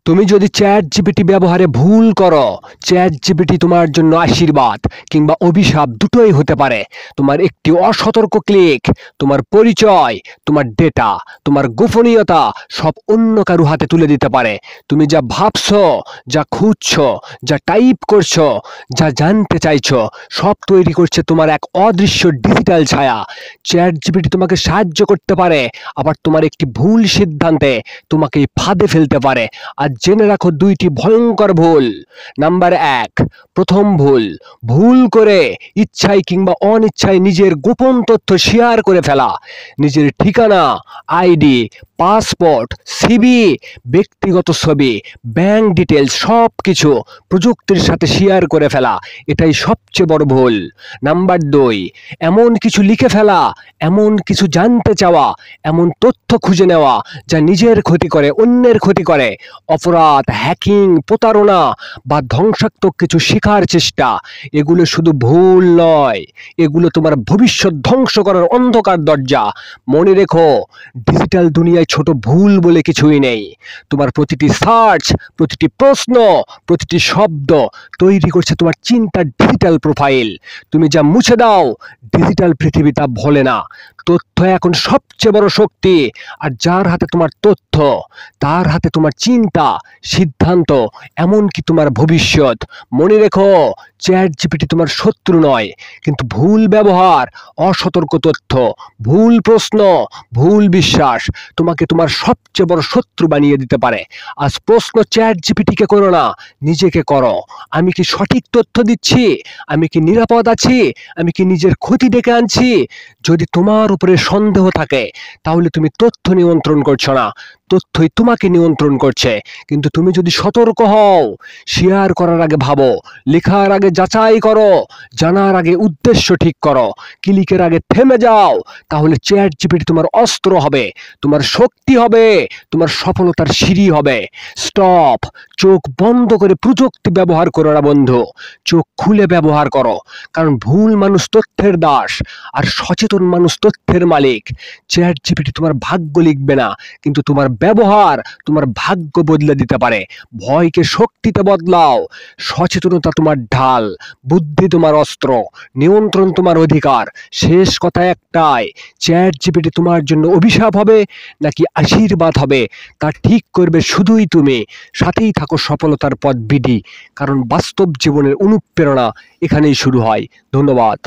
তুমি যদি chat GPT ব্যবহারে ভুল করো, চ্যাট জিপিটি তোমার জন্য আশীর্বাদ কিংবা অভিশাপ দুটোই হতে পারে। তোমার একটি অসতর্ক ক্লিক তোমার পরিচয়, তোমার ডেটা, তোমার গোপনীয়তা সব অন্য কারো হাতে তুলে দিতে পারে। তুমি যা ভাবছো, যা খুঁজছো, যা টাইপ করছো, যা জানতে চাইছো, সব তৈরি করছে তোমার এক অদৃশ্য ডিজিটাল ছায়া। চ্যাট জিপিটি তোমাকে সাহায্য করতে পারে, আবার তোমার একটি ভুল সিদ্ধান্তে তোমাকে ফাঁদে ফেলতে পারে। আর জেনে রাখো দুইটি ভয়ঙ্কর ভুল। নাম্বার ১, প্রথম ভুল, ভুল করে ইচ্ছায় কিংবা অনিচ্ছায় নিজের গোপন তথ্য শেয়ার করে ফেলা। নিজের ঠিকানা, আইডি, পাসপোর্ট, সিভি, ব্যক্তিগত ছবি, ব্যাংক ডিটেলস সব কিছু প্রযুক্তির সাথে শেয়ার করে ফেলা, এটাই সবচেয়ে বড় ভুল। নাম্বার ২, এমন কিছু লিখে ফেলা, এমন কিছু জানতে চাওয়া, এমন তথ্য খুঁজে নেওয়া যা নিজের ক্ষতি করে, অন্যের ক্ষতি করে। অপরাধ, হ্যাকিং, প্রতারণা বা ধ্বংসাত্মক কিছু শেখার চেষ্টা, এগুলো শুধু ভুল নয়, এগুলো তোমার ভবিষ্যৎ ধ্বংস করার অন্ধকার দরজা। মনে রেখো, ডিজিটাল দুনিয়ায় ছোট ভুল বলে কিছুই নেই। তোমার প্রতিটি সার্চ, প্রতিটি প্রশ্ন, প্রতিটি শব্দ তৈরি করছে তোমার চিন্তার ডিজিটাল প্রোফাইল। তুমি যা মুছে দাও, ডিজিটাল পৃথিবী তা ভোলে না। তথ্য এখন সবচেয়ে বড় শক্তি, আর যার হাতে তোমার তথ্য, তার হাতে তোমার চিন্তা, সিদ্ধান্ত, এমনকি তোমার ভবিষ্যৎ। মনে রেখো, চ্যাট জিপিটি তোমার শত্রু নয়, কিন্তু ভুল ব্যবহার, অসতর্ক তথ্য, ভুল প্রশ্ন, ভুল বিশ্বাস তোমাকে তোমার সবচেয়ে বড় শত্রু বানিয়ে দিতে পারে। আজ প্রশ্ন চ্যাট জিপিটিকে করো না, নিজেকে করো। আমি কি সঠিক তথ্য দিচ্ছি? আমি কি নিরাপদ আছি? আমি কি নিজের ক্ষতি ডেকে আনছি? যদি তোমার উপরে সন্দেহ থাকে, তাহলে তুমি তথ্য নিয়ন্ত্রণ করছো না, তথ্যই তোমাকে নিয়ন্ত্রণ করছে। কিন্তু তুমি যদি সতর্ক হও, শেয়ার করার আগে ভাবো, লেখার আগে যাচাই করো, জানার আগে উদ্দেশ্য ঠিক করো, ক্লিকের আগে থেমে যাও, তাহলে চ্যাট জিপিটি তোমার অস্ত্র হবে, তোমার শক্তি হবে, তোমার সফলতার সিঁড়ি হবে। স্টপ। চোখ বন্ধ করে প্রযুক্তি ব্যবহার করো না বন্ধু, চোখ খুলে ব্যবহার করো। কারণ ভুল মানুষ তথ্যের দাস, আর সচেতন মানুষ তথ্যের মালিক। চ্যাট জিপিটি তোমার ভাগ্য লিখবে না, কিন্তু তোমার ব্যবহার তোমার ভাগ্য বদলে দিতে পারে। ভয়কে শক্তিতে বদলাও, সচেতনতা তোমার ঢাল, বুদ্ধি তোমার অস্ত্র, নিয়ন্ত্রণ তোমার অধিকার। শেষ কথা একটাই, চ্যাট জিপিটি তোমার জন্য অভিশাপ হবে নাকি আশীর্বাদ হবে, তা ঠিক করবে শুধুই তুমি। সাথেই থাকো সফলতার পথ বিডি, কারণ বাস্তব জীবনের অনুপ্রেরণা এখানেই শুরু হয়। ধন্যবাদ।